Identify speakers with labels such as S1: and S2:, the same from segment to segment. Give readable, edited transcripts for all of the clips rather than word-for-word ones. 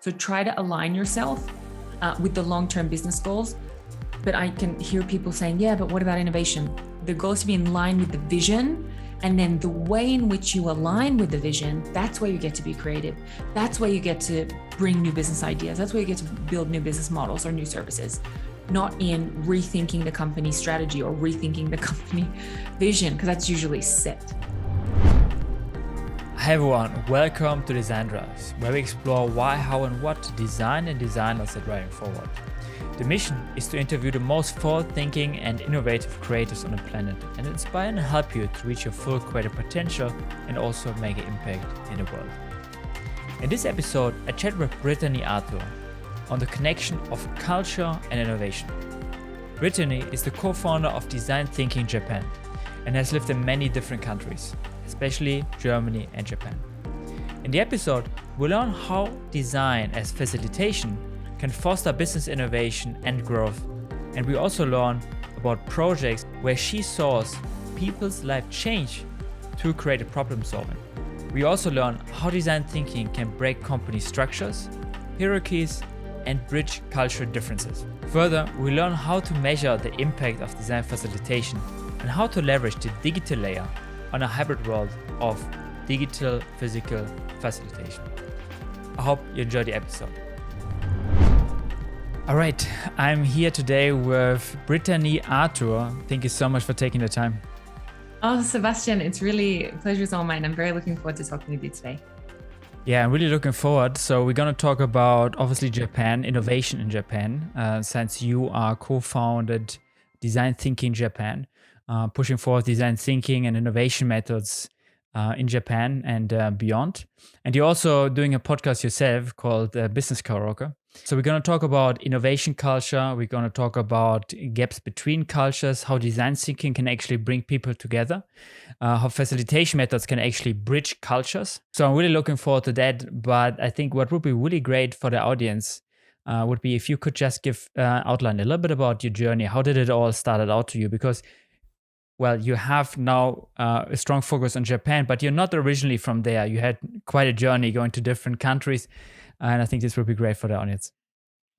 S1: So try to align yourself with the long-term business goals. But I can hear people saying, yeah, but what about innovation? The goal is to be in line with the vision. And then the way in which you align with the vision, that's where you get to be creative. That's where you get to bring new business ideas. That's where you get to build new business models or new services, not in rethinking the company strategy or rethinking the company vision, because that's usually set.
S2: Hi everyone, welcome to Design Drives, where we explore why, how and what design and designers are driving forward. The mission is to interview the most forward-thinking and innovative creators on the planet and inspire and help you to reach your full creative potential and also make an impact in the world. In this episode, I chat with Brittany Arthur on the connection of culture and innovation. Brittany is the co-founder of Design Thinking Japan and has lived in many different countries, especially Germany and Japan. In the episode, we'll learn how design as facilitation can foster business innovation and growth. And we also learn about projects where she saw people's life change through creative problem solving. We also learn how design thinking can break company structures, hierarchies, and bridge cultural differences. Further, we learn how to measure the impact of design facilitation and how to leverage the digital layer on a hybrid world of digital physical facilitation. I hope you enjoy the episode. All right, I'm here today with Brittany Arthur. Thank you so much for taking the time.
S1: Oh, Sebastian, it's really a pleasure's all mine. I'm very looking forward to talking with you today.
S2: Yeah, I'm really looking forward. So we're going to talk about, obviously, Japan, innovation in Japan, since you are co-founded Design Thinking Japan, pushing forward design thinking and innovation methods in Japan and beyond. And you're also doing a podcast yourself called Business Karaoke. So we're going to talk about innovation culture. We're going to talk about gaps between cultures, how design thinking can actually bring people together, how facilitation methods can actually bridge cultures. So I'm really looking forward to that. But I think what would be really great for the audience would be if you could just give outline a little bit about your journey. How did it all started out to you? Because well, you have now a strong focus on Japan, but you're not originally from there. You had quite a journey going to different countries. And I think this would be great for the audience.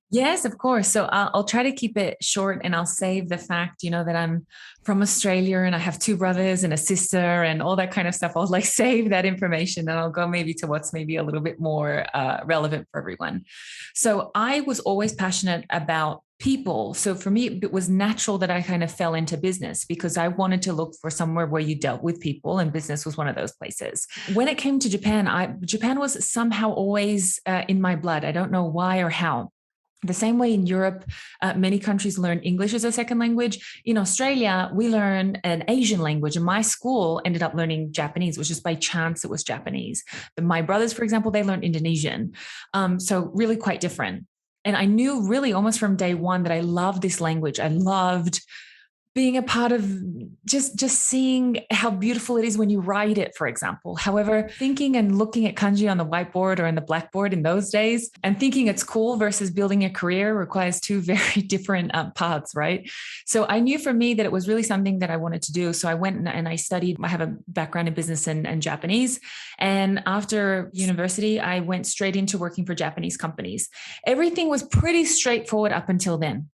S1: Yes, of course. So I'll try to keep it short and I'll save the fact, that I'm from Australia and I have two brothers and a sister and all that kind of stuff. I'll save that information and I'll go maybe to what's maybe a little bit more relevant for everyone. So I was always passionate about people. So for me, it was natural that I kind of fell into business because I wanted to look for somewhere where you dealt with people, and business was one of those places. When it came to Japan, Japan was somehow always in my blood. I don't know why or how. The same way in Europe, many countries learn English as a second language. In Australia, we learn an Asian language, and my school ended up learning Japanese. It was just by chance it was Japanese. But my brothers, for example, they learned Indonesian. So really quite different. And I knew really almost from day one that I loved this language. I loved being a part of just seeing how beautiful it is when you write it, for example. However, thinking and looking at kanji on the whiteboard or in the blackboard in those days and thinking it's cool versus building a career requires two very different paths, right? So I knew for me that it was really something that I wanted to do. So I went and I studied. I have a background in business and Japanese. And after university, I went straight into working for Japanese companies. Everything was pretty straightforward up until then.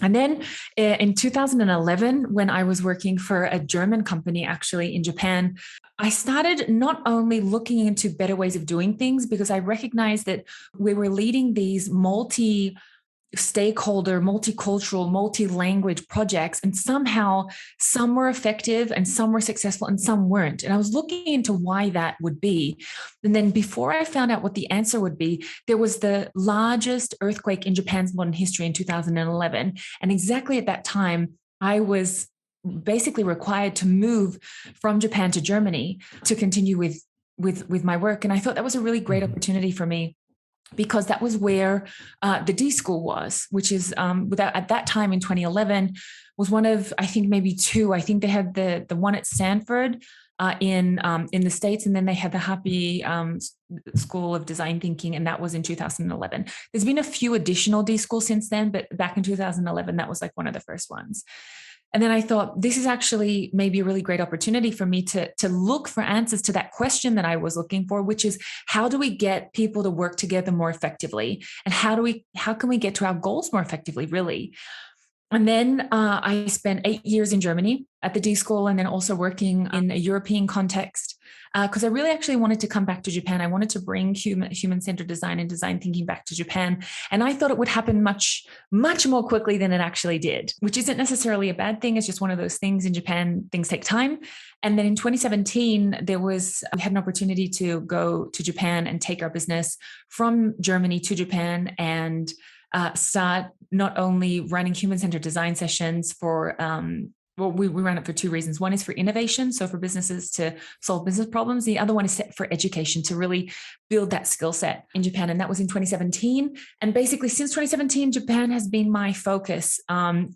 S1: And then in 2011, when I was working for a German company, actually in Japan, I started not only looking into better ways of doing things, because I recognized that we were leading these multi-stakeholder, multicultural, multi-language projects, and somehow some were effective and some were successful and some weren't. And I was looking into why that would be. And then before I found out what the answer would be, there was the largest earthquake in Japan's modern history in 2011. And exactly at that time, I was basically required to move from Japan to Germany to continue with my work. And I thought that was a really great opportunity for me, because that was where the D School was, which is at that time in 2011 was one of, I think maybe two. I think they had the one at Stanford in the States, and then they had the Happy School of Design Thinking, and that was in 2011. There's been a few additional D Schools since then, but back in 2011, that was one of the first ones. And then I thought, this is actually maybe a really great opportunity for me to look for answers to that question that I was looking for, which is, how do we get people to work together more effectively? And how can we get to our goals more effectively, really? And then I spent 8 years in Germany at the D School, and then also working in a European context, because I really actually wanted to come back to Japan. I wanted to bring human-centered design and design thinking back to Japan. And I thought it would happen much, much more quickly than it actually did, which isn't necessarily a bad thing. It's just one of those things in Japan, things take time. And then in 2017, we had an opportunity to go to Japan and take our business from Germany to Japan and start not only running human-centered design sessions for, we ran it for two reasons. One is for innovation, so for businesses to solve business problems. The other one is set for education, to really build that skill set in Japan. And that was in 2017. And basically since 2017, Japan has been my focus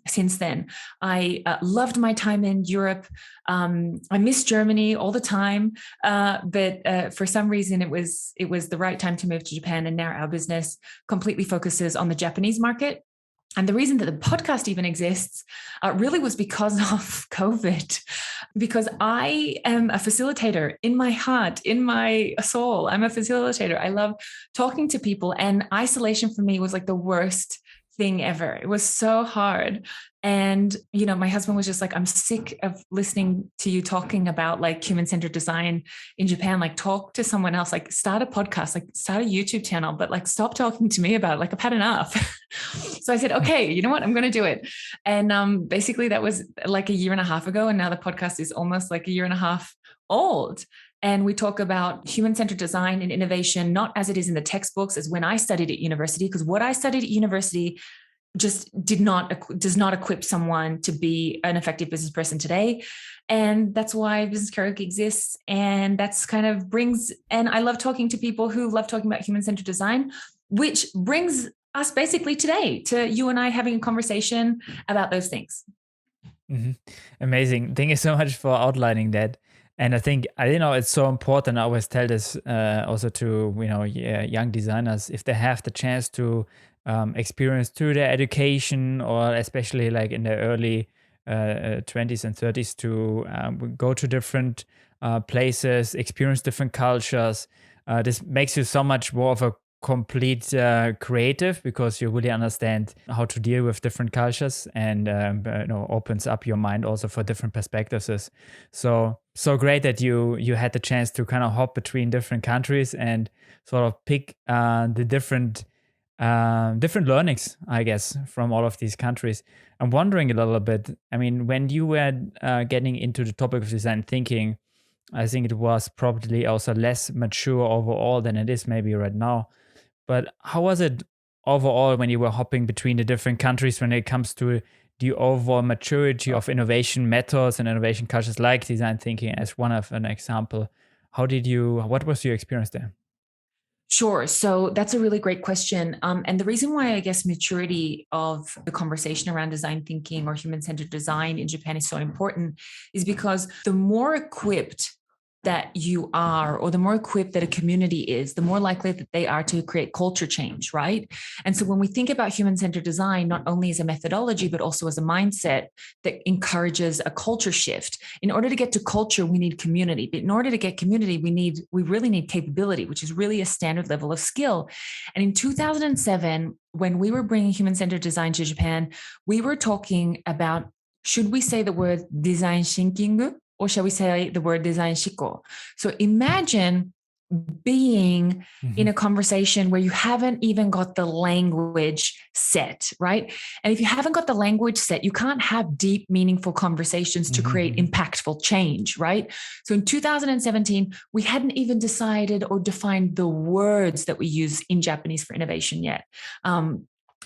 S1: since then. I loved my time in Europe. I miss Germany all the time, but for some reason it was the right time to move to Japan. And now our business completely focuses on the Japanese market. And the reason that the podcast even exists really was because of COVID, because I am a facilitator in my heart, in my soul. I'm a facilitator. I love talking to people, and isolation for me was like the worst thing ever. It was so hard. And, my husband was just like, I'm sick of listening to you talking about like human-centered design in Japan. Like, talk to someone else, like start a podcast, like start a YouTube channel, but like stop talking to me about it. Like, I've had enough. So I said, okay, you know what? I'm going to do it. And basically that was like a year and a half ago. And now the podcast is almost like a year and a half old. And we talk about human-centered design and innovation, not as it is in the textbooks, as when I studied at university, because what I studied at university just does not equip someone to be an effective business person today. And that's why Business Karaoke exists. And that's kind of and I love talking to people who love talking about human-centered design, which brings us basically today to you and I having a conversation about those things.
S2: Mm-hmm. Amazing. Thank you so much for outlining that. And I think, it's so important. I always tell this also to, young designers, if they have the chance to experience through their education, or especially like in their early 20s and 30s, to go to different places, experience different cultures. This makes you so much more of a complete creative, because you really understand how to deal with different cultures, and opens up your mind also for different perspectives. So great that you had the chance to kind of hop between different countries and sort of pick the different learnings, I guess, from all of these countries. I'm wondering a little bit, when you were getting into the topic of design thinking, I think it was probably also less mature overall than it is maybe right now. But how was it overall when you were hopping between the different countries when it comes to the overall maturity of innovation methods and innovation cultures, like design thinking as one of an example? What was your experience there?
S1: Sure. So that's a really great question. And the reason why I guess maturity of the conversation around design thinking or human-centered design in Japan is so important is because the more equipped that you are, or the more equipped that a community is, the more likely that they are to create culture change, right? And so when we think about human-centered design, not only as a methodology, but also as a mindset that encourages a culture shift. In order to get to culture, we need community. But in order to get community, we really need capability, which is really a standard level of skill. And in 2007, when we were bringing human-centered design to Japan, we were talking about, should we say the word design thinking, or shall we say the word design shiko? So imagine being in a conversation where you haven't even got the language set, right? And if you haven't got the language set, you can't have deep, meaningful conversations to create impactful change, right? So in 2017, we hadn't even decided or defined the words that we use in Japanese for innovation yet.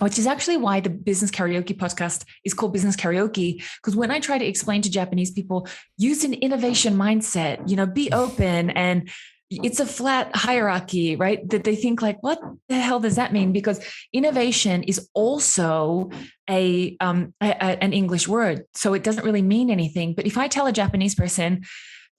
S1: Which is actually why the Business Karaoke podcast is called Business Karaoke. Because when I try to explain to Japanese people, use an innovation mindset, be open, and it's a flat hierarchy, right? That they think like, what the hell does that mean? Because innovation is also an English word. So it doesn't really mean anything. But if I tell a Japanese person,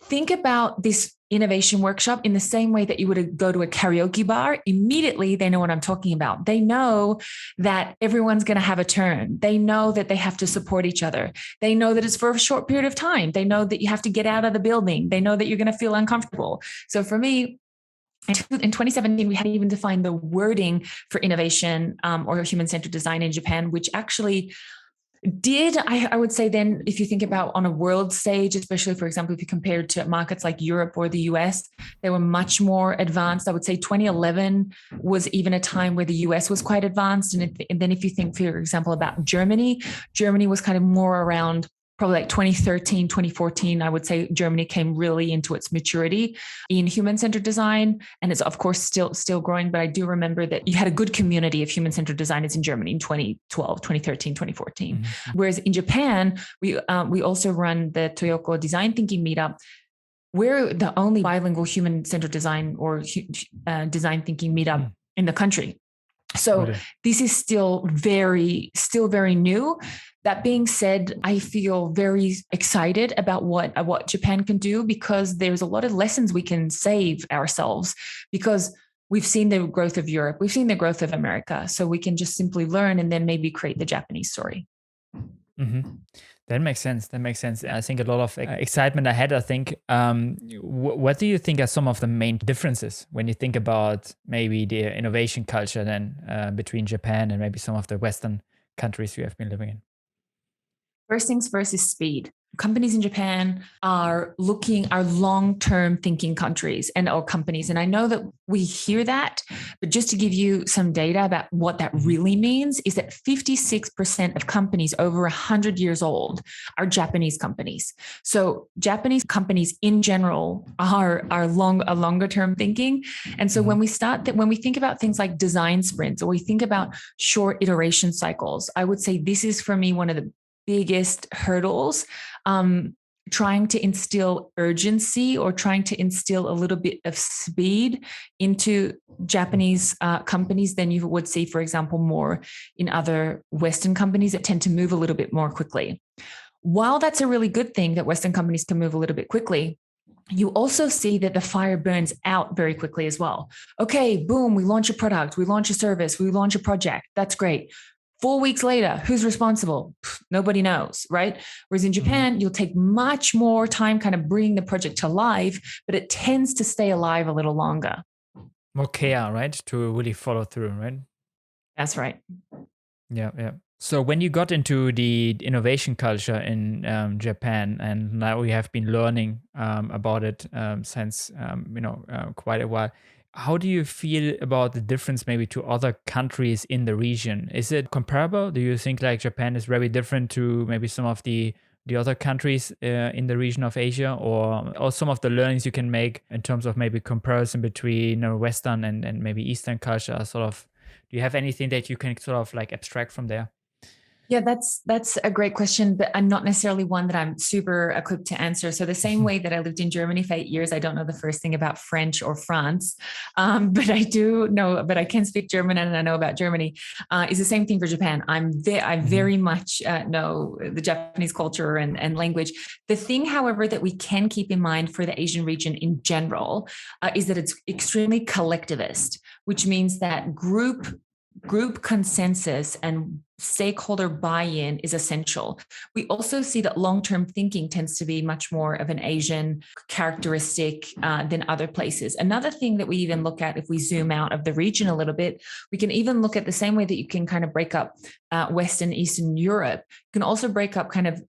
S1: think about this innovation workshop, in the same way that you would go to a karaoke bar, immediately they know what I'm talking about. They know that everyone's going to have a turn. They know that they have to support each other. They know that it's for a short period of time. They know that you have to get out of the building. They know that you're going to feel uncomfortable. So for me, in 2017, we hadn't even defined the wording for innovation or human-centered design in Japan, which actually I would say then, if you think about on a world stage, especially, for example, if you compare it to markets like Europe or the US, they were much more advanced. I would say 2011 was even a time where the US was quite advanced. And then if you think, for example, about Germany was kind of more around probably like 2013, 2014, I would say Germany came really into its maturity in human-centered design. And it's, of course, still growing. But I do remember that you had a good community of human-centered designers in Germany in 2012, 2013, 2014. Mm-hmm. Whereas in Japan, we also run the Toyoko Design Thinking Meetup. We're the only bilingual human-centered design or design thinking meetup in the country. So this is still very new. That being said, I feel very excited about what Japan can do, because there's a lot of lessons we can save ourselves, because we've seen the growth of Europe, we've seen the growth of America. So we can just simply learn and then maybe create the Japanese story.
S2: Mm-hmm. That makes sense. I think a lot of excitement ahead. I think, what do you think are some of the main differences when you think about maybe the innovation culture then between Japan and maybe some of the Western countries you have been living in?
S1: First things first is speed. Companies in Japan are long-term thinking countries or companies. And I know that we hear that, but just to give you some data about what that really means is that 56% of companies over 100 years old are Japanese companies. So Japanese companies in general are longer-term thinking. And so when we think about things like design sprints, or we think about short iteration cycles, I would say this is for me one of the biggest hurdles, trying to instill urgency or trying to instill a little bit of speed into Japanese companies than you would see, for example, more in other Western companies that tend to move a little bit more quickly. While that's a really good thing that Western companies can move a little bit quickly, you also see that the fire burns out very quickly as well. Okay, boom, we launch a product, we launch a service, we launch a project. That's great. 4 weeks later, who's responsible? Nobody knows, right? Whereas in Japan, you'll take much more time kind of bringing the project to life, but it tends to stay alive a little longer.
S2: More care, right? To really follow through, right?
S1: That's right.
S2: Yeah. So when you got into the innovation culture in Japan, and now we have been learning about it since quite a while, how do you feel about the difference maybe to other countries in the region? Is it comparable? Do you think like Japan is very different to maybe some of the other countries in the region of Asia, or some of the learnings you can make in terms of maybe comparison between Western and maybe Eastern culture? Sort of, do you have anything that you can sort of like abstract from there?
S1: Yeah, that's a great question, but I'm not necessarily one that I'm super equipped to answer. So the same way that I lived in Germany for 8 years, I don't know the first thing about French or France, but I can speak German and I know about Germany. It's the same thing for Japan. I very much know the Japanese culture and language. The thing, however, that we can keep in mind for the Asian region in general is that it's extremely collectivist, which means that group consensus and stakeholder buy-in is essential. We also see that long-term thinking tends to be much more of an Asian characteristic than other places. Another thing that we even look at, if we zoom out of the region a little bit, we can even look at the same way that you can kind of break up Western, Eastern Europe. You can also break up kind of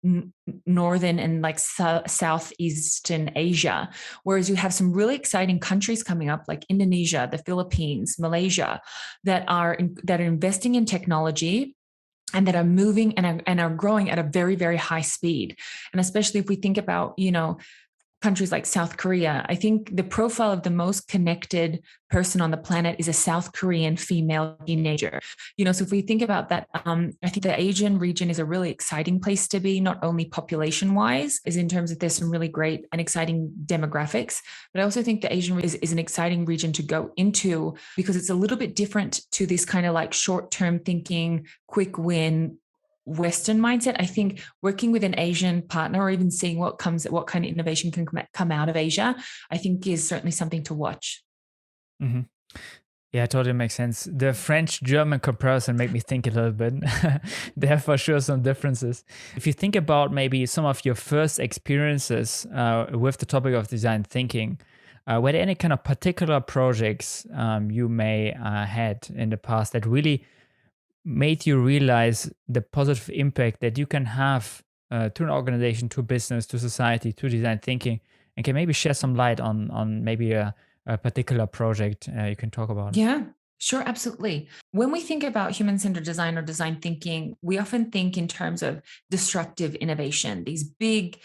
S1: Northern and like Southeastern Asia, whereas you have some really exciting countries coming up like Indonesia, the Philippines, Malaysia, that are investing in technology and that are moving and are growing at a very, very high speed. And especially if we think about, countries like South Korea, I think the profile of the most connected person on the planet is a South Korean female teenager. So if we think about that, I think the Asian region is a really exciting place to be, not only population-wise, is in terms of there's some really great and exciting demographics, but I also think the Asian is an exciting region to go into because it's a little bit different to this kind of like short-term thinking, quick win, Western mindset. I think working with an Asian partner, or even seeing what kind of innovation can come out of Asia, I think is certainly something to watch.
S2: Hmm. Yeah, totally makes sense. The French-German comparison made me think a little bit. There are for sure some differences. If you think about maybe some of your first experiences with the topic of design thinking, were there any kind of particular projects you may had in the past that really made you realize the positive impact that you can have to an organization, to business, to society, to design thinking, and can maybe share some light on maybe a particular project you can talk about?
S1: Yeah, sure, absolutely. When we think about human-centered design or design thinking, we often think in terms of disruptive innovation, these big,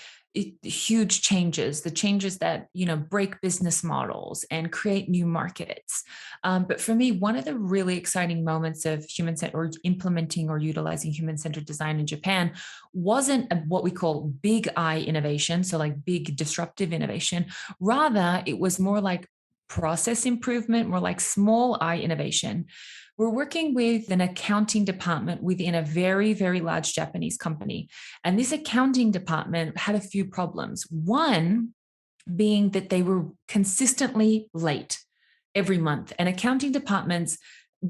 S1: huge changes, the changes that break business models and create new markets. But for me, one of the really exciting moments of human-centered or implementing or utilizing human-centered design in Japan wasn't what we call big I innovation, so like big disruptive innovation. Rather, it was more like process improvement, more like small I innovation. We're working with an accounting department within a very, very large Japanese company. And this accounting department had a few problems. One being that they were consistently late every month. And accounting departments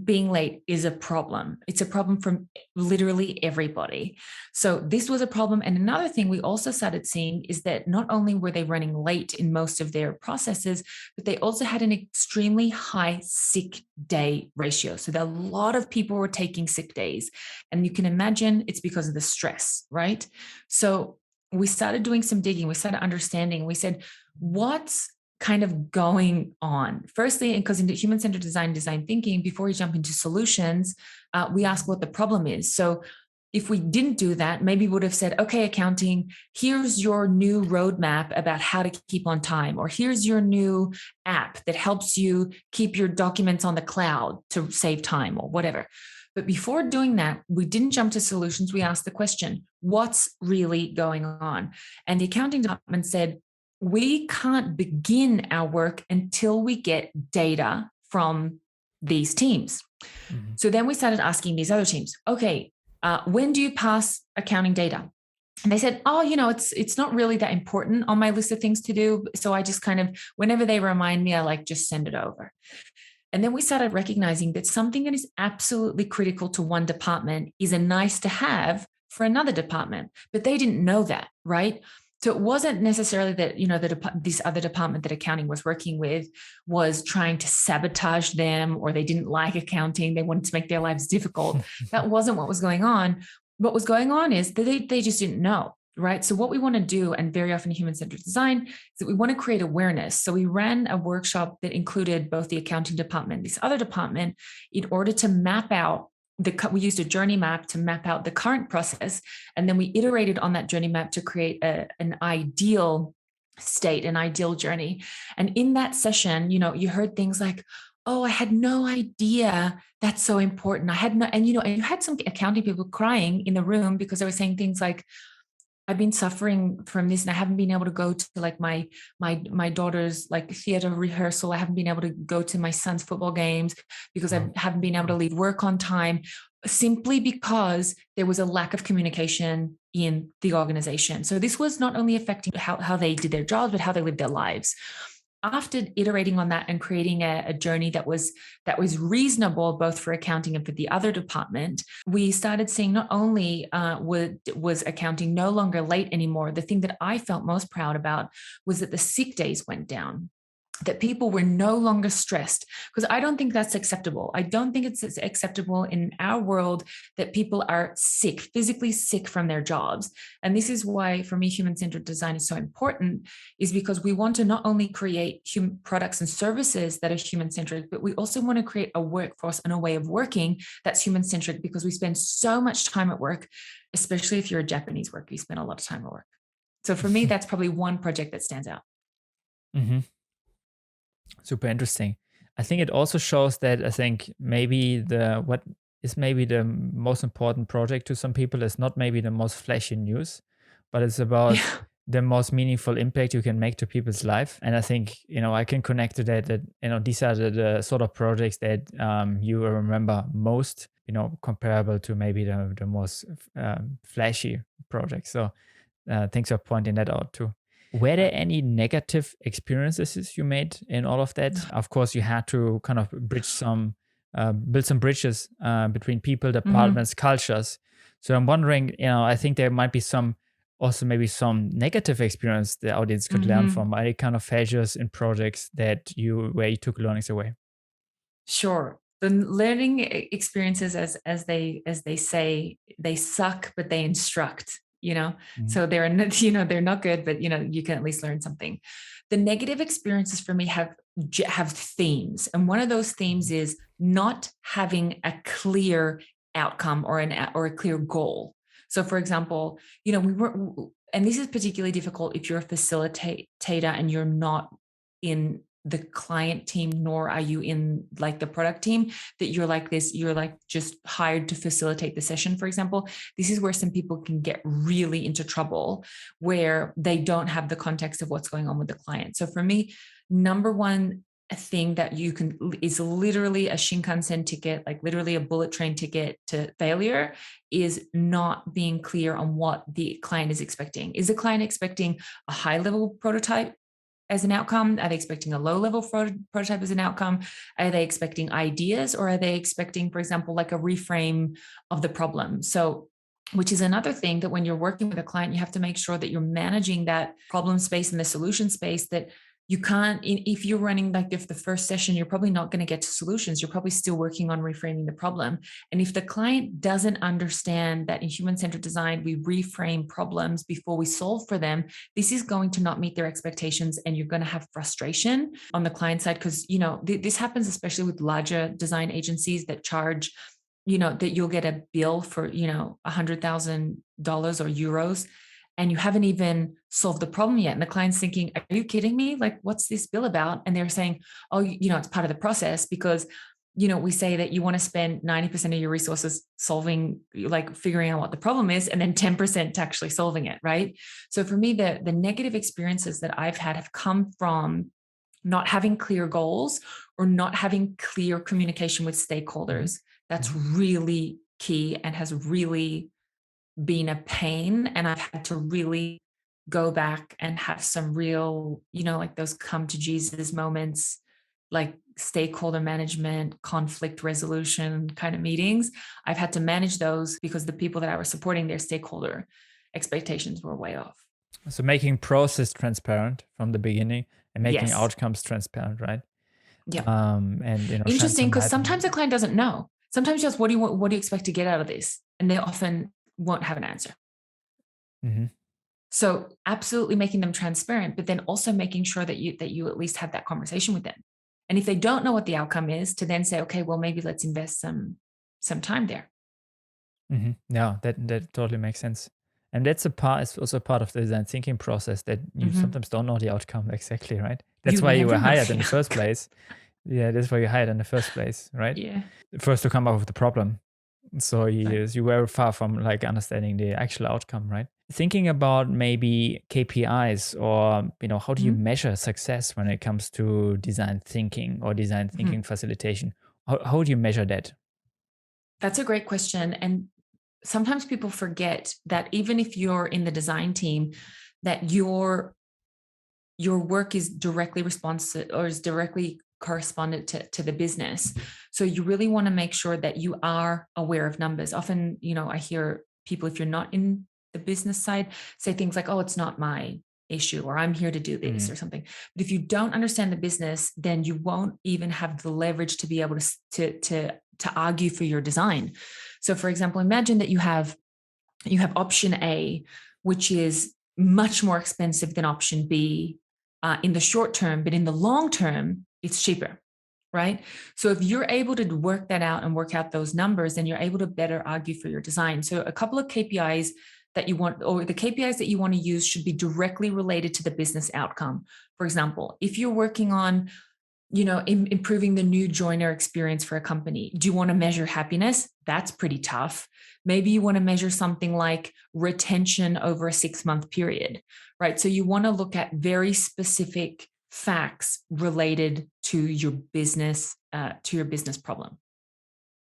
S1: being late is a problem. It's a problem from literally everybody. So this was a problem. And another thing we also started seeing is that not only were they running late in most of their processes, but they also had an extremely high sick day ratio. So that a lot of people were taking sick days. And you can imagine it's because of the stress, right? So we started doing some digging. We started understanding. We said, what's kind of going on? Firstly, and because into human-centered design thinking, before we jump into solutions, we ask what the problem is. So if we didn't do that, maybe we would have said, okay, accounting, here's your new roadmap about how to keep on time, or here's your new app that helps you keep your documents on the cloud to save time or whatever. But before doing that, we didn't jump to solutions. We asked the question, what's really going on? And the accounting department said, we can't begin our work until we get data from these teams. Mm-hmm. So then we started asking these other teams, okay, when do you pass accounting data? And they said, oh, it's not really that important on my list of things to do. So I just kind of, whenever they remind me, I just send it over. And then we started recognizing that something that is absolutely critical to one department is a nice to have for another department, but they didn't know that, right? So it wasn't necessarily that, this other department that accounting was working with was trying to sabotage them, or they didn't like accounting. They wanted to make their lives difficult. That wasn't what was going on. What was going on is that they just didn't know, right? So what we want to do, and very often in human-centered design, is that we want to create awareness. So we ran a workshop that included both the accounting department, this other department, in order to map out we used a journey map to map out the current process. And then we iterated on that journey map to create an ideal state, an ideal journey. And in that session, you heard things like, oh, I had no idea that's so important. And you had some accounting people crying in the room because they were saying things like, I've been suffering from this and I haven't been able to go to like my daughter's like theater rehearsal. I haven't been able to go to my son's football games because I haven't been able to leave work on time, simply because there was a lack of communication in the organization. So this was not only affecting how they did their jobs, but how they lived their lives. After iterating on that and creating a journey that was reasonable both for accounting and for the other department, we started seeing not only was accounting no longer late anymore. The thing that I felt most proud about was that the sick days went down, that people were no longer stressed, because I don't think that's acceptable. I don't think it's acceptable in our world that people are sick, physically sick from their jobs. And this is why, for me, human-centered design is so important, is because we want to not only create products and services that are human-centric, but we also want to create a workforce and a way of working that's human-centric, because we spend so much time at work, especially if you're a Japanese worker, you spend a lot of time at work. So for me, that's probably one project that stands out.
S2: Mm-hmm. Super interesting. I think it also shows that I think maybe what is maybe the most important project to some people is not maybe the most flashy news, but it's about the most meaningful impact you can make to people's life. And I think, I can connect to that, these are the sort of projects that you will remember most, comparable to maybe the most flashy projects. So thanks for pointing that out too. Were there any negative experiences you made in all of that? Of course, you had to kind of build some bridges between people, departments, cultures. So I'm wondering, I think there might be also maybe some negative experience the audience could learn from. Any kind of failures in projects where you took learnings away?
S1: Sure. The learning experiences, as they say, they suck, but they instruct. So they're they're not good, but you can at least learn something. The negative experiences for me have themes, and one of those themes is not having a clear outcome or a clear goal. So, for example, and this is particularly difficult if you're a facilitator and you're not in the client team, nor are you in like the product team, that you're like just hired to facilitate the session, for example. This is where some people can get really into trouble, where they don't have the context of what's going on with the client. So for me, number one thing that is literally a Shinkansen ticket, like literally a bullet train ticket to failure, is not being clear on what the client is expecting. Is the client expecting a high level prototype as an outcome? Are they expecting a low level prototype as an outcome? Are they expecting ideas, or are they expecting, for example, like a reframe of the problem? So, which is another thing, that when you're working with a client, you have to make sure that you're managing that problem space and the solution space, that you can't, if you're running like if the first session, you're probably not going to get to solutions. You're probably still working on reframing the problem. And if the client doesn't understand that in human-centered design, we reframe problems before we solve for them, this is going to not meet their expectations, and you're going to have frustration on the client side. Because, this happens especially with larger design agencies that charge, that you'll get a bill for, $100,000 or euros, and you haven't even solved the problem yet. And the client's thinking, are you kidding me? Like, what's this bill about? And they're saying, oh, it's part of the process, because, we say that you want to spend 90% of your resources figuring out what the problem is, and then 10% to actually solving it, right? So for me, the negative experiences that I've had have come from not having clear goals or not having clear communication with stakeholders. That's really key and has really been a pain. And I've had to really go back and have some real, like those come to Jesus moments, like stakeholder management, conflict resolution kind of meetings. I've had to manage those because the people that I was supporting, their stakeholder expectations were way off.
S2: So making process transparent from the beginning and making outcomes transparent, right?
S1: Yeah.
S2: And
S1: interesting, because sometimes the client doesn't know. Sometimes just what do you expect to get out of this? And they often won't have an answer. So absolutely making them transparent, but then also making sure that you at least have that conversation with them. And if they don't know what the outcome is, to then say, okay, well, maybe let's invest some time there.
S2: Yeah, that totally makes sense. And it's also part of the design thinking process, that you sometimes don't know the outcome exactly, right? That's why you were hired in the first place. Yeah, that's why you hired in the first place, right?
S1: Yeah.
S2: First to come up with the problem. So you were far from like understanding the actual outcome, right? Thinking about maybe KPIs, or how do you measure success when it comes to design thinking or design thinking facilitation? How do you measure that?
S1: That's a great question. And sometimes people forget that even if you're in the design team, that your work is directly responsive or is directly correspondent to the business. So you really want to make sure that you are aware of numbers. Often, I hear people, if you're not in the business side, say things like, oh, it's not my issue, or I'm here to do this or something. But if you don't understand the business, then you won't even have the leverage to be able to argue for your design. So for example, imagine that you have option A, which is much more expensive than option B in the short term, but in the long term, it's cheaper, right? So if you're able to work that out and work out those numbers, then you're able to better argue for your design. So a couple of KPIs that you want, or the KPIs that you want to use, should be directly related to the business outcome. For example, if you're working on improving the new joiner experience for a company. Do you want to measure happiness? That's pretty tough. Maybe you want to measure something like retention over a 6-month period, right? So you want to look at very specific facts related to your business problem.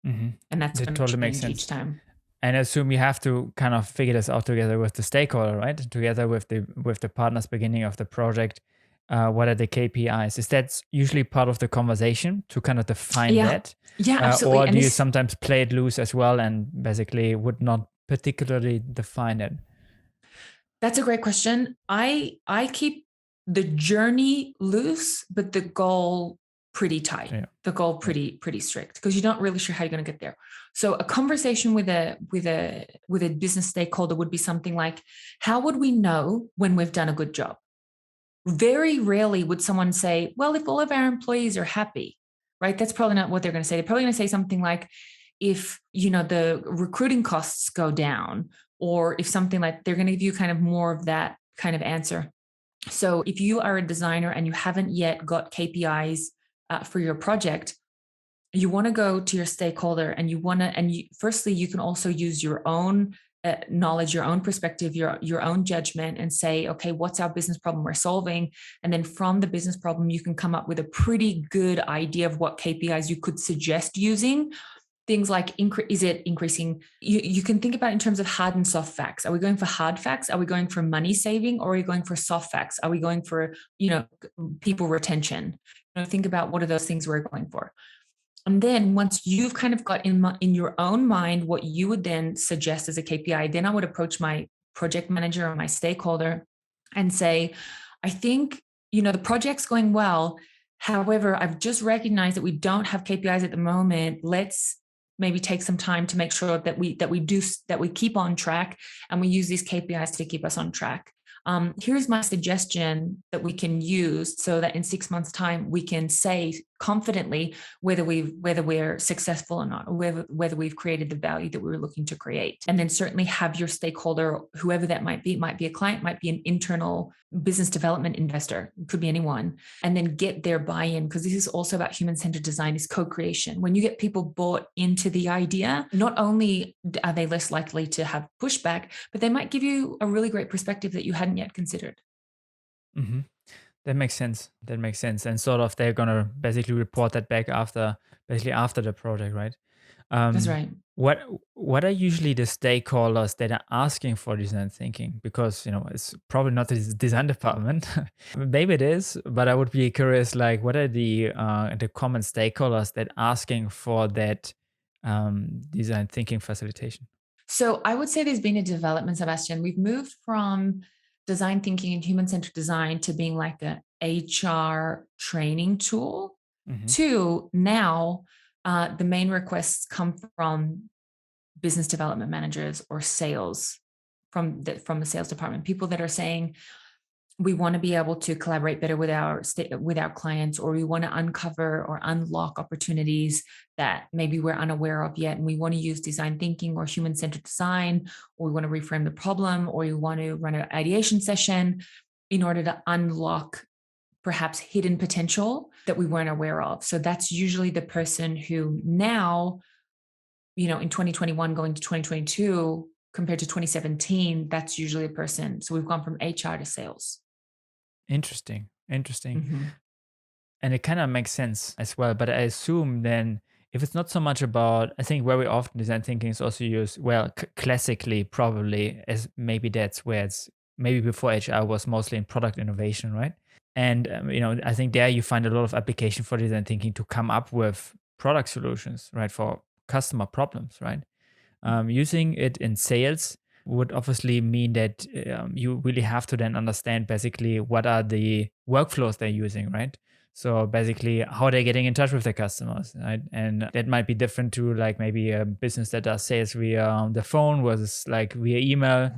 S2: Mm-hmm.
S1: And that's
S2: That
S1: going to
S2: totally makes
S1: change
S2: sense.
S1: each time.
S2: And I assume you have to kind of figure this out together with the stakeholder, right? Together with the partners beginning of the project. What are the KPIs? Is that usually part of the conversation to kind of define
S1: Yeah.
S2: that?
S1: Yeah, absolutely.
S2: Or
S1: And
S2: do you sometimes play it loose as well and basically would not particularly define it?
S1: That's a great question. I keep the journey loose, but the goal pretty tight.
S2: Yeah.
S1: The goal pretty strict, because you're not really sure how you're going to get there. So a conversation with a business stakeholder would be something like, how would we know when we've done a good job? Very rarely would someone say, well, if all of our employees are happy, right? That's probably not what they're going to say. They're probably going to say something like, if the recruiting costs go down, or if something like, they're going to give you kind of more of that kind of answer. So if you are a designer and you haven't yet got KPIs for your project, you want to go to your stakeholder and firstly, you can also use your own knowledge, your own perspective, your own judgment, and say, okay, what's our business problem we're solving? And then from the business problem, you can come up with a pretty good idea of what KPIs you could suggest using. Things like, is it increasing? You can think about it in terms of hard and soft facts. Are we going for hard facts? Are we going for money saving? Or are we going for soft facts? Are we going for, people retention? Think about what are those things we're going for. And then once you've kind of got in your own mind what you would then suggest as a KPI, then I would approach my project manager or my stakeholder and say, I think, the project's going well. However, I've just recognized that we don't have KPIs at the moment. Let's maybe take some time to make sure that we keep on track, and we use these KPIs to keep us on track. Here's my suggestion that we can use so that in 6 months' time, we can say confidently whether we're successful or not, or whether we've created the value that we were looking to create. And then certainly have your stakeholder, whoever that might be a client, might be an internal business development investor, it could be anyone, and then get their buy-in, because this is also about human-centered design, is co-creation. When you get people bought into the idea, not only are they less likely to have pushback, but they might give you a really great perspective that you hadn't yet considered.
S2: Mm-hmm. That makes sense. And sort of they're gonna basically report that back after the project, right?
S1: That's right.
S2: What are usually the stakeholders that are asking for design thinking? Because it's probably not the design department. Maybe it is, but I would be curious. Like, what are the common stakeholders that asking for that design thinking facilitation?
S1: So I would say there's been a development, Sebastian. We've moved from design thinking and human-centered design to being like a HR training tool,
S2: Mm-hmm.
S1: to now the main requests come from business development managers or sales from the sales department, people that are saying, we want to be able to collaborate better with our clients, or we want to uncover or unlock opportunities that maybe we're unaware of yet, and we want to use design thinking or human-centered design, or we want to reframe the problem, or we want to run an ideation session in order to unlock perhaps hidden potential that we weren't aware of. So that's usually the person who now, in 2021 going to 2022 compared to 2017, that's usually a person. So we've gone from HR to sales.
S2: Interesting.
S1: Mm-hmm.
S2: And it kind of makes sense as well. But I assume then, if it's not so much about, I think very often design thinking is also used, well, classically probably, as maybe that's where it's, maybe before HR was mostly in product innovation, right? And I think there you find a lot of application for design thinking to come up with product solutions, right, for customer problems, right? Using it in sales would obviously mean that you really have to then understand basically what are the workflows they're using, right? So basically how they're getting in touch with their customers, right? And that might be different to like maybe a business that does sales via the phone versus like via email.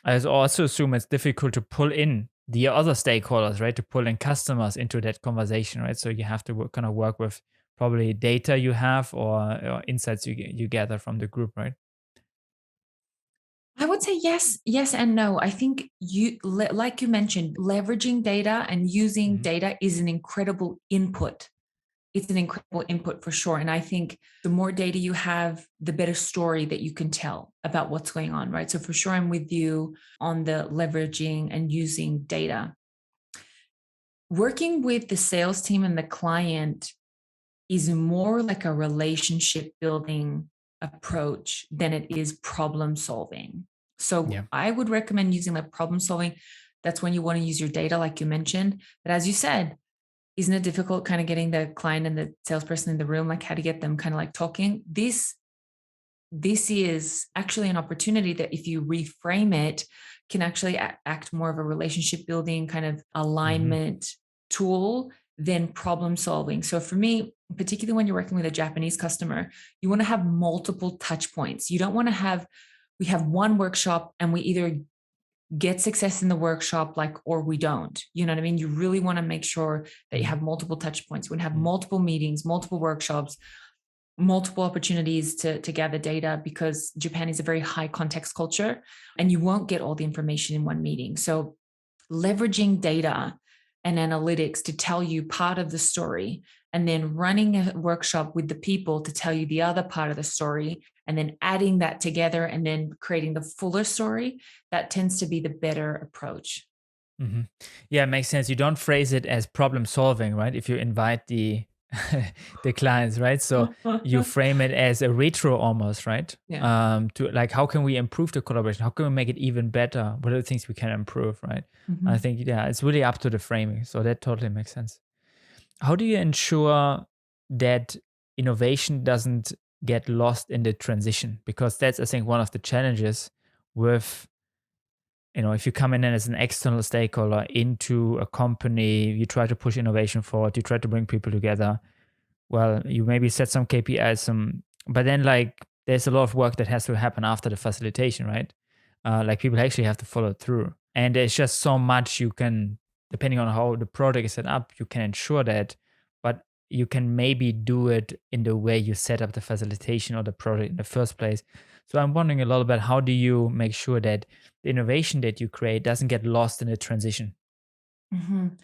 S2: I also assume it's difficult to pull in the other stakeholders, right? To pull in customers into that conversation, right? So you have to kind of work with probably data you have or insights you gather from the group, right?
S1: I would say yes, yes, and no. I think like you mentioned, leveraging data and using
S2: Mhm.
S1: data is an incredible input. It's an incredible input for sure. And I think the more data you have, the better story that you can tell about what's going on, right? So for sure, I'm with you on the leveraging and using data. Working with the sales team and the client is more like a relationship building approach than it is problem solving. So
S2: Yeah.
S1: I would recommend using like problem solving. That's when you want to use your data, like you mentioned. But as you said, isn't it difficult kind of getting the client and the salesperson in the room, like how to get them kind of like talking? This is actually an opportunity that if you reframe it can actually act more of a relationship building kind of
S2: Mhm.
S1: alignment tool than problem solving. So for me, particularly when you're working with a Japanese customer, you want to have multiple touch points. You don't want to have we have one workshop and we either get success in the workshop like or we don't. You know what I mean? You really want to make sure that you
S2: Mhm.
S1: have multiple touch points. You want to have
S2: Mhm.
S1: multiple meetings, multiple workshops, multiple opportunities to gather data because Japan is a very high context culture and you won't get all the information in one meeting. So leveraging data and analytics to tell you part of the story and then running a workshop with the people to tell you the other part of the story and then adding that together and then creating the fuller story, that tends to be the better approach.
S2: Mhm. Yeah, it makes sense. You don't phrase it as problem solving, right? If you invite the the clients, right? So you frame it as a retro almost, right?
S1: Yeah.
S2: To like, how can we improve the collaboration? How can we make it even better? What are the things we can improve, right? I
S1: Mhm.
S2: think, yeah, it's really up to the framing. So that totally makes sense. How do you ensure that innovation doesn't get lost in the transition? Because that's, I think, one of the challenges with, if you come in as an external stakeholder into a company, you try to push innovation forward, you try to bring people together. Well, you maybe set some KPIs, but then like there's a lot of work that has to happen after the facilitation, right? Like people actually have to follow through, and there's just so much you can, depending on how the project is set up, you can ensure that, but you can maybe do it in the way you set up the facilitation or the project in the first place. So I'm wondering a lot about how do you make sure that the innovation that you create doesn't get lost in the transition
S1: Mhm.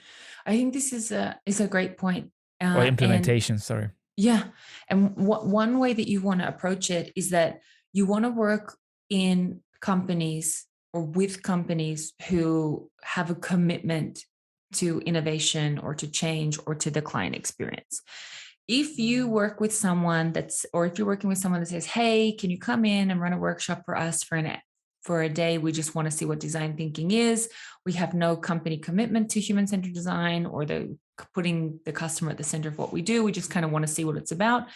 S1: I think this is a great point.
S2: or
S1: And
S2: implementation. Sorry.
S1: yeah. And one way that you want to approach it is that you want to work in companies or with companies who have a commitment to innovation or to change or to the client experience. If you work with someone or if you're working with someone that says, "Hey, can you come in and run a workshop for us for a day? We just want to see what design thinking is. We have no company commitment to human-centered design or the putting the customer at the center of what we do. We just kind of want to see what it's about."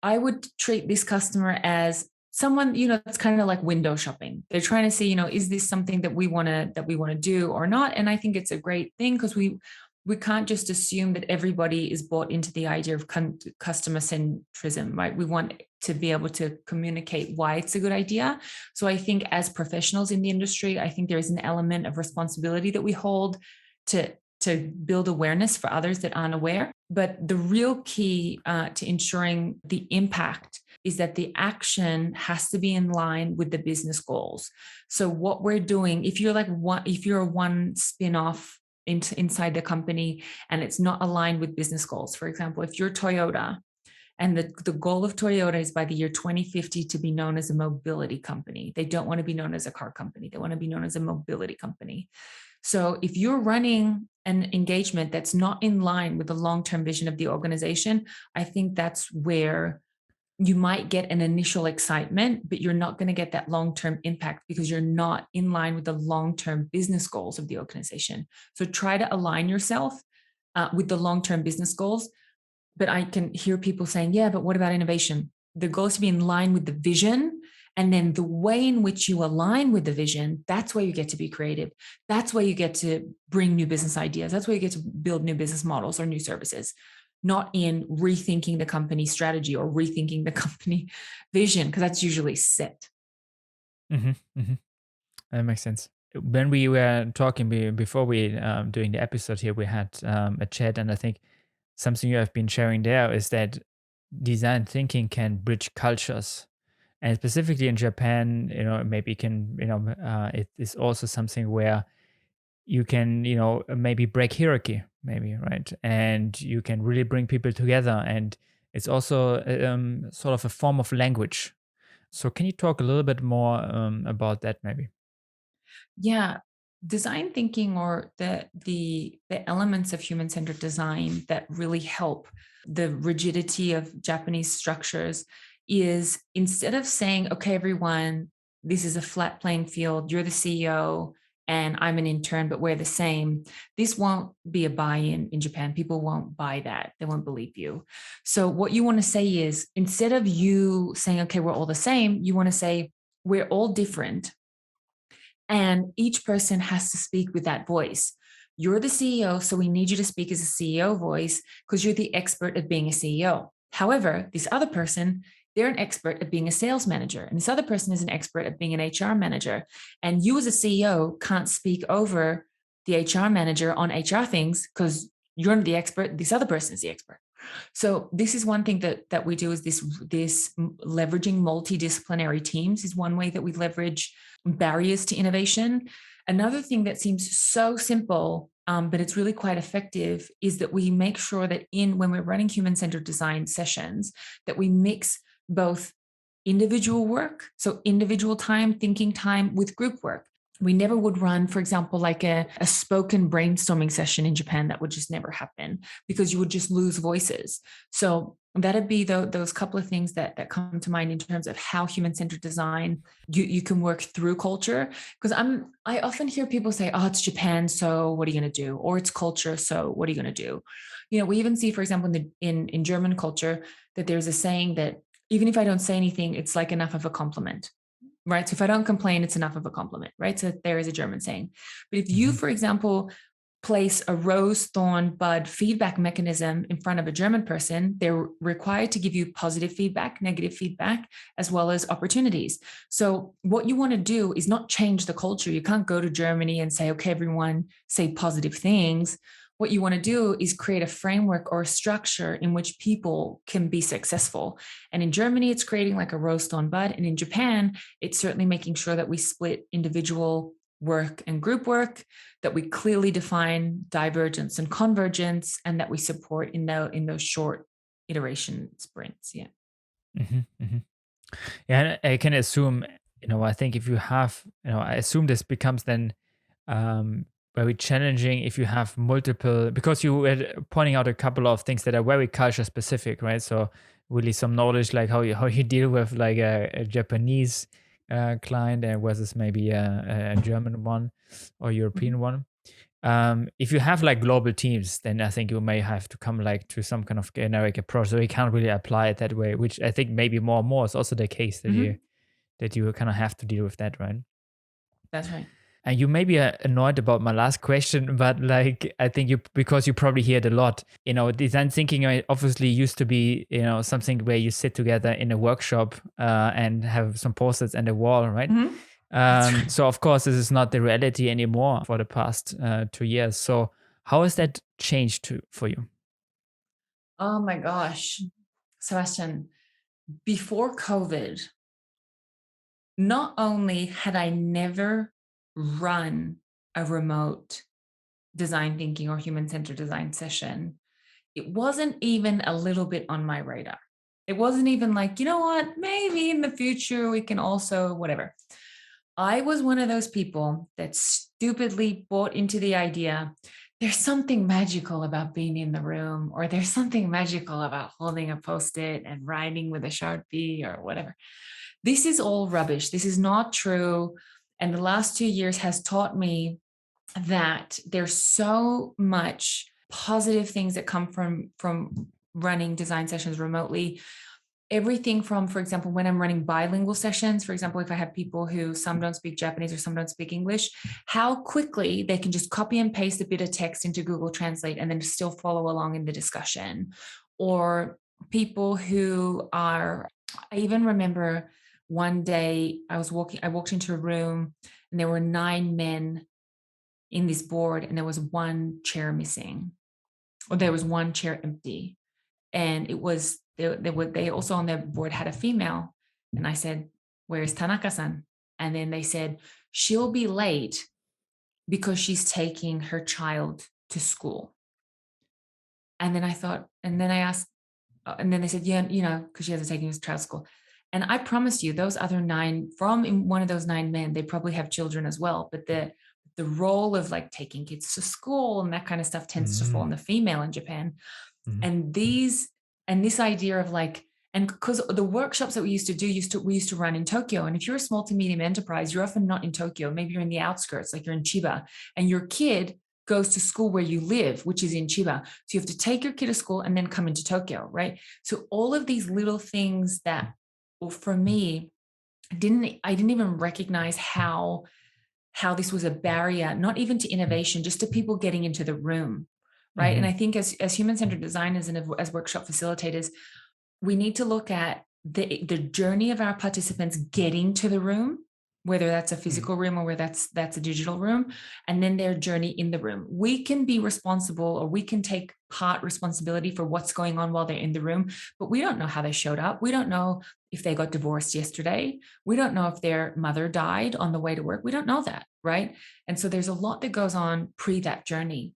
S1: I would treat this customer as someone, that's kind of like window shopping. They're trying to see, is this something that we want to do or not? And I think it's a great thing because we can't just assume that everybody is bought into the idea of customer centrism, right? We want to be able to communicate why it's a good idea. So I think as professionals in the industry, I think there is an element of responsibility that we hold to build awareness for others that aren't aware. But the real key to ensuring the impact is that the action has to be in line with the business goals. So what we're doing, if you're one spin-off inside the company and it's not aligned with business goals, for example, if you're Toyota and the goal of Toyota is by the year 2050 to be known as a mobility company. They don't want to be known as a car company. They want to be known as a mobility company. So if you're running an engagement that's not in line with the long-term vision of the organization, I think that's where you might get an initial excitement, but you're not going to get that long-term impact because you're not in line with the long-term business goals of the organization. So try to align yourself with the long-term business goals. But I can hear people saying, yeah, but what about innovation? The goal is to be in line with the vision. And then the way in which you align with the vision, that's where you get to be creative. That's where you get to bring new business ideas. That's where you get to build new business models or new services, not in rethinking the company strategy or rethinking the company vision, because that's usually set.
S2: Hmm. Hmm. That makes sense. When we were talking before we doing the episode here, we had a chat, and I think something you have been sharing there is that design thinking can bridge cultures. And specifically in Japan, maybe can, it is also something where you can, maybe break hierarchy, maybe, right? And you can really bring people together. And it's also sort of a form of language. So can you talk a little bit more about that, maybe?
S1: Yeah, design thinking, or the elements of human-centered design that really help the rigidity of Japanese structures, is instead of saying, okay, everyone, this is a flat playing field, you're the CEO and I'm an intern, but we're the same. This won't be a buy-in in Japan. People won't buy that. They won't believe you. So what you want to say is, instead of you saying, okay, we're all the same, you want to say, we're all different, and each person has to speak with that voice. You're the CEO, so we need you to speak as a CEO voice because you're the expert at being a CEO. However, this other person, they're an expert at being a sales manager. And this other person is an expert at being an HR manager. And you as a CEO can't speak over the HR manager on HR things because you're the expert. This other person is the expert. So this is one thing that we do, is this leveraging multidisciplinary teams is one way that we leverage barriers to innovation. Another thing that seems so simple, but it's really quite effective, is that we make sure that when we're running human-centered design sessions, that we mix both individual work, so individual time, thinking time, with group work. We never would run, for example, like a spoken brainstorming session in Japan. That would just never happen because you would just lose voices. So that'd be those couple of things that come to mind in terms of how human-centered design, you can work through culture. Because I often hear people say, oh, it's Japan, so what are you going to do? Or it's culture, so what are you going to do? We even see, for example, in German culture, that there's a saying that even if I don't say anything, it's like enough of a compliment. Right. So if I don't complain, it's enough of a compliment. Right. So there is a German saying. But if you, for example, place a rose, thorn, bud feedback mechanism in front of a German person, they're required to give you positive feedback, negative feedback, as well as opportunities. So what you want to do is not change the culture. You can't go to Germany and say, okay, everyone say positive things. What you want to do is create a framework or a structure in which people can be successful. And in Germany, it's creating like a rose, thorn, bud. And in Japan, it's certainly making sure that we split individual work and group work, that we clearly define divergence and convergence, and that we support in those short iteration sprints. Yeah.
S2: Mm-hmm, mm-hmm. Yeah, I can assume, I think if you have, I assume this becomes then very challenging if you have multiple, because you were pointing out a couple of things that are very culture specific, right? So really some knowledge, like how you deal with like a Japanese client versus maybe a German one or European one. If you have like global teams, then I think you may have to come like to some kind of generic approach. So you can't really apply it that way, which I think maybe more and more is also the case that you kind of have to deal with that, right?
S1: That's right.
S2: And you may be annoyed about my last question, but like I think because you probably hear it a lot. Design thinking obviously used to be something where you sit together in a workshop and have some posters and a wall, right?
S1: Mm-hmm.
S2: Right. So of course this is not the reality anymore for the past 2 years. So how has that changed for you?
S1: Oh my gosh, Sebastian, before COVID, not only had I never run a remote design thinking or human-centered design session, it wasn't even a little bit on my radar. It wasn't even like, you know what, maybe in the future we can also whatever. I was one of those people that stupidly bought into the idea there's something magical about being in the room, or there's something magical about holding a post-it and writing with a Sharpie or whatever. This is all rubbish. This is not true. And the last 2 years has taught me that there's so much positive things that come from running design sessions remotely. Everything from, for example, when I'm running bilingual sessions, for example, if I have people who some don't speak Japanese or some don't speak English, how quickly they can just copy and paste a bit of text into Google Translate and then still follow along in the discussion. Or people who are, I even remember one day I walked into a room and there were 9 men in this board and there was one chair missing, or there was one chair empty. And it was, they also on their board had a female. And I said, where's Tanaka-san? And then they said, she'll be late because she's taking her child to school. And then I thought, and then I asked, and then they said, yeah, because she has to take his child to school. And I promise you, those other 9 from one of those 9 men, they probably have children as well. But the role of like taking kids to school and that kind of stuff tends to fall on the female in Japan. And this idea of like, and because the workshops that we used to do, we used to run in Tokyo. And if you're a small to medium enterprise, you're often not in Tokyo. Maybe you're in the outskirts, like you're in Chiba, and your kid goes to school where you live, which is in Chiba. So you have to take your kid to school and then come into Tokyo, right? So all of these little things that, well, for me, I didn't even recognize how this was a barrier, not even to innovation, just to people getting into the room, right? And I think as human-centered designers and as workshop facilitators, we need to look at the journey of our participants getting to the room, whether that's a physical room or whether that's a digital room, and then their journey in the room. We can be responsible, or we can take part responsibility for what's going on while they're in the room, but we don't know how they showed up. We don't know if they got divorced yesterday. We don't know if their mother died on the way to work. We don't know that, right? And so there's a lot that goes on pre that journey.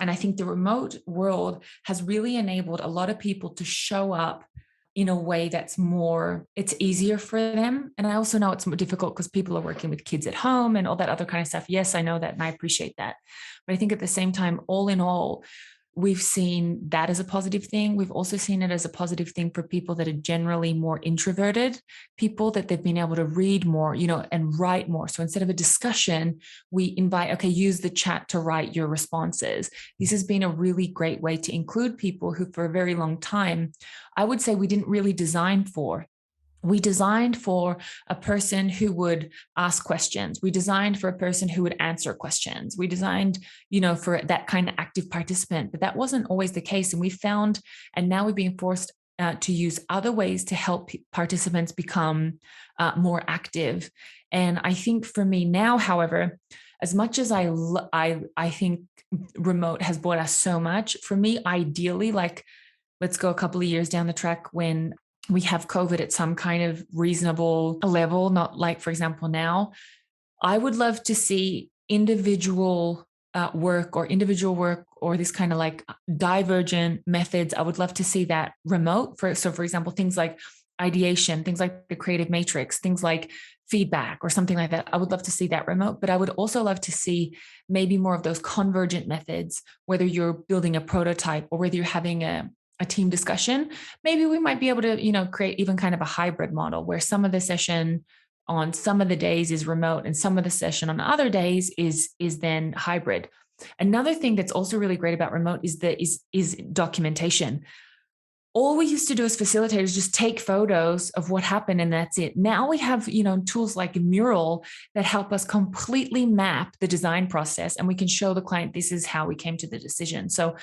S1: And I think the remote world has really enabled a lot of people to show up in a way that's it's easier for them. And I also know it's more difficult because people are working with kids at home and all that other kind of stuff. Yes, I know that, and I appreciate that. But I think at the same time, all in all, we've seen that as a positive thing. We've also seen it as a positive thing for people that are generally more introverted, people that they've been able to read more, and write more. So instead of a discussion, we invite, okay, use the chat to write your responses. This has been a really great way to include people who for a very long time, I would say we didn't really design for. We designed for a person who would ask questions. We designed for a person who would answer questions. We designed, for that kind of active participant, but that wasn't always the case. And we found, and now we're being forced to use other ways to help participants become more active. And I think for me now, however, as much as I think remote has brought us so much, for me, ideally, like, let's go a couple of years down the track when we have COVID at some kind of reasonable level, not like, for example, now, I would love to see individual work or this kind of like divergent methods. I would love to see that remote. For example, things like ideation, things like the creative matrix, things like feedback or something like that. I would love to see that remote, but I would also love to see maybe more of those convergent methods, whether you're building a prototype or whether you're having a team discussion. Maybe we might be able to, create even kind of a hybrid model where some of the session on some of the days is remote and some of the session on other days is then hybrid. Another thing that's also really great about remote is documentation. All we used to do as facilitators, just take photos of what happened and that's it. Now we have, tools like Mural that help us completely map the design process, and we can show the client, this is how we came to the decision. So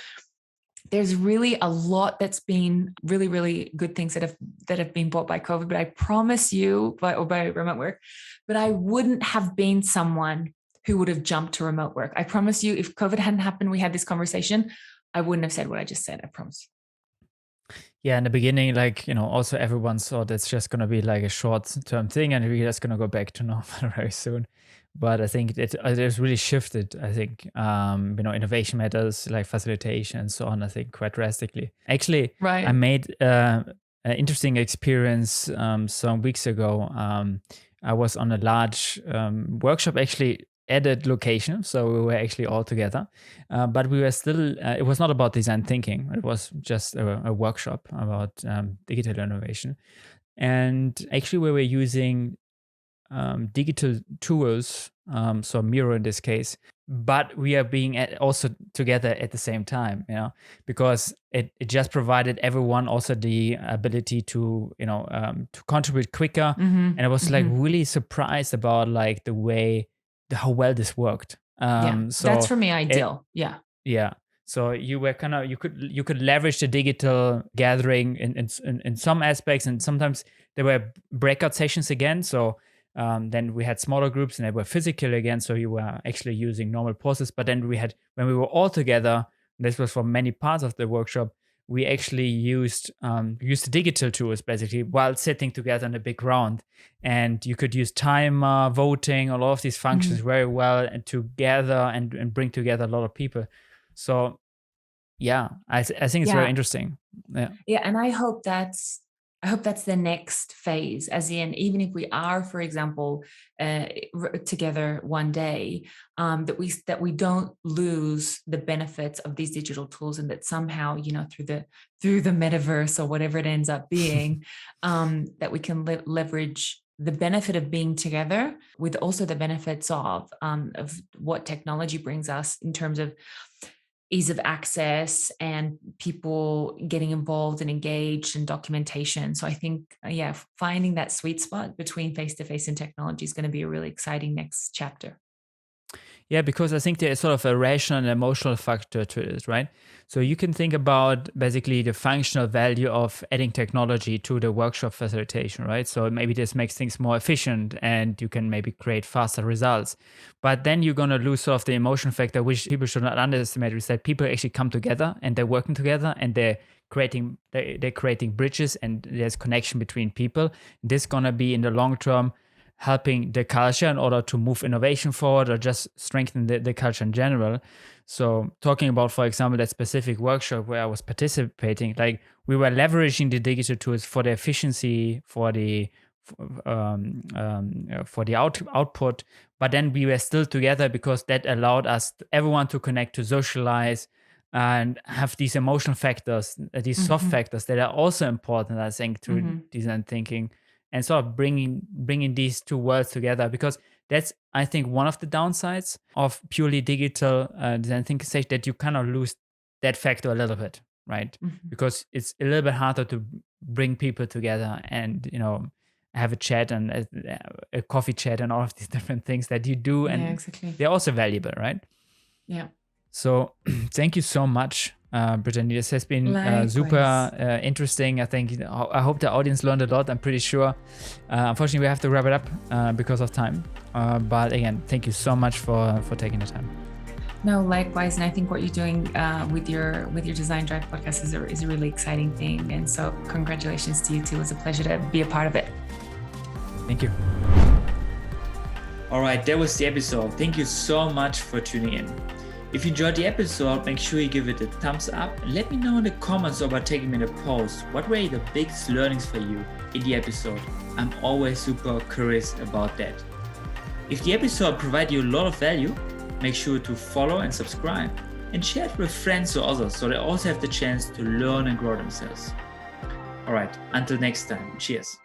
S1: there's really a lot that's been really, really good things that have been brought by COVID. But I promise you, by remote work, but I wouldn't have been someone who would have jumped to remote work. I promise you, if COVID hadn't happened, we had this conversation, I wouldn't have said what I just said. I promise you.
S2: Yeah, in the beginning, also everyone thought it's just going to be like a short-term thing and we're just going to go back to normal very soon. But I think it has really shifted. I think, innovation matters, like facilitation and so on, I think quite drastically. Actually,
S1: right.
S2: I made an interesting experience some weeks ago. I was on a large workshop actually at a location. So we were actually all together, but we were still, it was not about design thinking. It was just a workshop about digital innovation. And actually we were using digital tools, so Miro in this case, but we are being also together at the same time, because it just provided everyone also the ability to, to contribute quicker.
S1: Mm-hmm.
S2: And I was like really surprised about like how well this worked.
S1: So that's for me ideal.
S2: Yeah. So you were you could leverage the digital gathering in some aspects, and sometimes there were breakout sessions again. So then we had smaller groups and they were physical again. So you were actually using normal process. But then when we were all together, this was for many parts of the workshop, we actually used the digital tools basically while sitting together in a big round, and you could use timer, voting, all of these functions very well, and together and bring together a lot of people. So yeah, I think it's very interesting.
S1: Yeah, and I hope that's the next phase, as in, even if we are, for example, together one day, that we don't lose the benefits of these digital tools, and that somehow, through the metaverse or whatever it ends up being, that we can leverage the benefit of being together with also the benefits of what technology brings us in terms of ease of access and people getting involved and engaged in documentation. So I think, finding that sweet spot between face-to-face and technology is going to be a really exciting next chapter.
S2: Yeah, because I think there is sort of a rational and emotional factor to it, right? So you can think about basically the functional value of adding technology to the workshop facilitation, right? So maybe this makes things more efficient and you can maybe create faster results. But then you're going to lose sort of the emotion factor, which people should not underestimate, is that people actually come together and they're working together and they're creating bridges, and there's connection between people. This is going to be in the long term helping the culture in order to move innovation forward or just strengthen the culture in general. So talking about, for example, that specific workshop where I was participating, like we were leveraging the digital tools for the efficiency, for the output, but then we were still together because that allowed us, everyone, to connect, to socialize, and have these emotional factors, these soft factors that are also important, I think, to design thinking. And sort of bringing these two worlds together, because that's, I think, one of the downsides of purely digital design thinking stage, that you kind of lose that factor a little bit, right? Because it's a little bit harder to bring people together and have a chat and a coffee chat and all of these different things that you do, and
S1: exactly.
S2: They're also valuable, right?
S1: Yeah.
S2: So thank you so much, Brittany. This has been super interesting. I think I hope the audience learned a lot. I'm pretty sure. Unfortunately, we have to wrap it up because of time. But again, thank you so much for taking the time.
S1: No, likewise. And I think what you're doing with your Design Drive podcast is a really exciting thing. And so congratulations to you too. It was a pleasure to be a part of it.
S2: Thank you. All right, that was the episode. Thank you so much for tuning in. If you enjoyed the episode, make sure you give it a thumbs up and let me know in the comments or by tagging me in a post what were the biggest learnings for you in the episode. I'm always super curious about that. If the episode provided you a lot of value, make sure to follow and subscribe and share it with friends or others so they also have the chance to learn and grow themselves. All right, until next time, cheers.